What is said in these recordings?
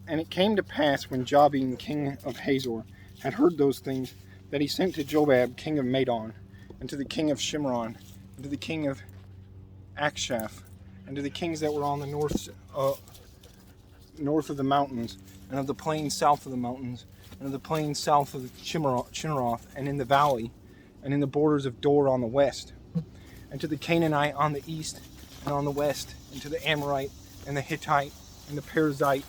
And it came to pass, when Jabin king of Hazor had heard those things, that he sent to Jobab king of Madon, and to the king of Shimron, and to the king of Akshaph, and to the kings that were on the north of the mountains, and of the plains south of the mountains, and of the plains south of the Chinneroth, and in the valley, and in the borders of Dor on the west, and to the Canaanite on the east and on the west, and to the Amorite, and the Hittite, and the Perizzite,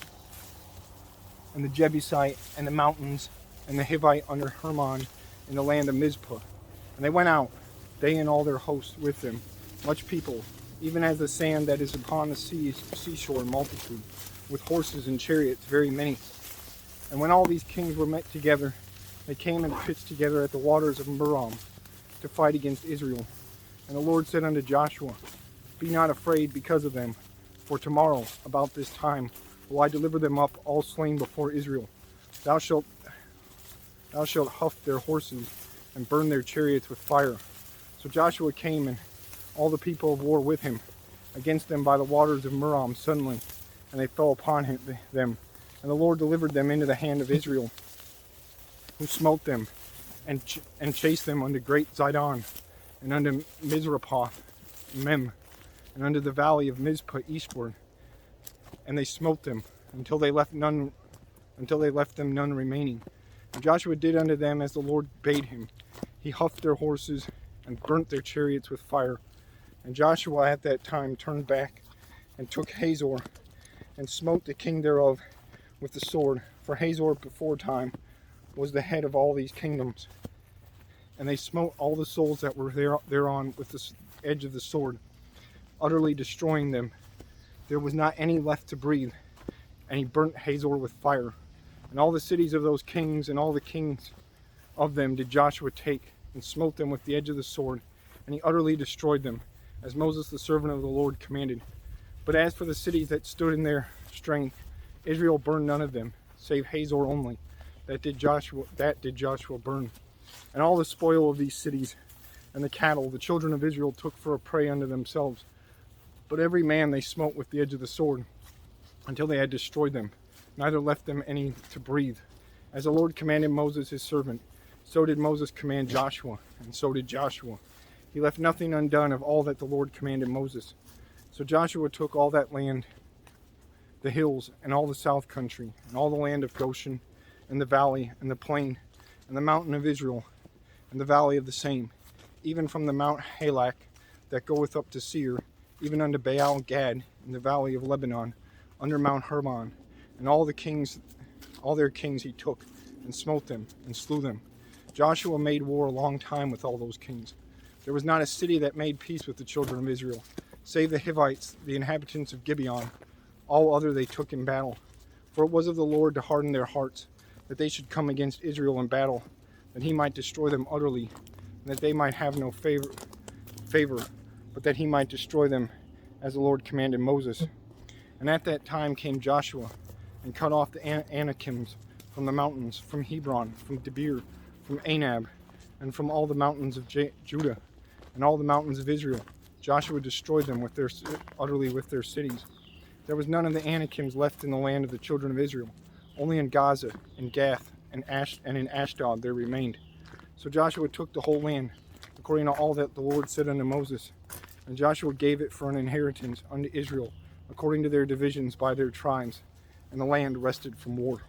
and the Jebusite, and the mountains, and the Hivite under Hermon, in the land of Mizpah. And they went out, they and all their hosts with them, much people, even as the sand that is upon the seashore in multitude, with horses and chariots very many. And when all these kings were met together, they came and pitched together at the waters of Merom to fight against Israel. And the Lord said unto Joshua, Be not afraid because of them, for tomorrow about this time will I deliver them up all slain before Israel. Thou shalt huff their horses and burn their chariots with fire. So Joshua came, and all the people of war with him, against them by the waters of Merom suddenly, and they fell upon them. And the Lord delivered them into the hand of Israel, who smote them, and chased them unto great Zidon, and unto Mizrapoth, Mem, and unto the valley of Mizpah eastward. And they smote them until they left them none remaining. And Joshua did unto them as the Lord bade him. He huffed their horses and burnt their chariots with fire. And Joshua at that time turned back and took Hazor, and smote the king thereof with the sword. For Hazor before time was the head of all these kingdoms. And they smote all the souls that were thereon with the edge of the sword, utterly destroying them. There was not any left to breathe. And he burnt Hazor with fire. And all the cities of those kings and all the kings of them did Joshua take, and smote them with the edge of the sword. And he utterly destroyed them, as Moses the servant of the Lord commanded. But as for the cities that stood in their strength, Israel burned none of them, save Hazor only. That did Joshua burn. And all the spoil of these cities and the cattle the children of Israel took for a prey unto themselves. But every man they smote with the edge of the sword, until they had destroyed them, neither left them any to breathe. As the Lord commanded Moses his servant, so did Moses command Joshua, and so did Joshua. He left nothing undone of all that the Lord commanded Moses. So Joshua took all that land, the hills, and all the south country, and all the land of Goshen, and the valley, and the plain, and the mountain of Israel, and the valley of the same, even from the Mount Halak that goeth up to Seir, even unto Baal Gad, in the valley of Lebanon, under Mount Hermon. And all their kings he took, and smote them, and slew them. Joshua made war a long time with all those kings. There was not a city that made peace with the children of Israel, save the Hivites, the inhabitants of Gibeon. All other they took in battle. For it was of the Lord to harden their hearts, that they should come against Israel in battle, that he might destroy them utterly, and that they might have no favor, but that he might destroy them, as the Lord commanded Moses. And at that time came Joshua, and cut off the Anakims from the mountains, from Hebron, from Debir, from Anab, and from all the mountains of Judah, and all the mountains of Israel. Joshua destroyed them utterly with their cities. There was none of the Anakims left in the land of the children of Israel. Only in Gaza, in Gath, and in Ashdod there remained. So Joshua took the whole land, according to all that the Lord said unto Moses. And Joshua gave it for an inheritance unto Israel, according to their divisions by their tribes. And the land rested from war.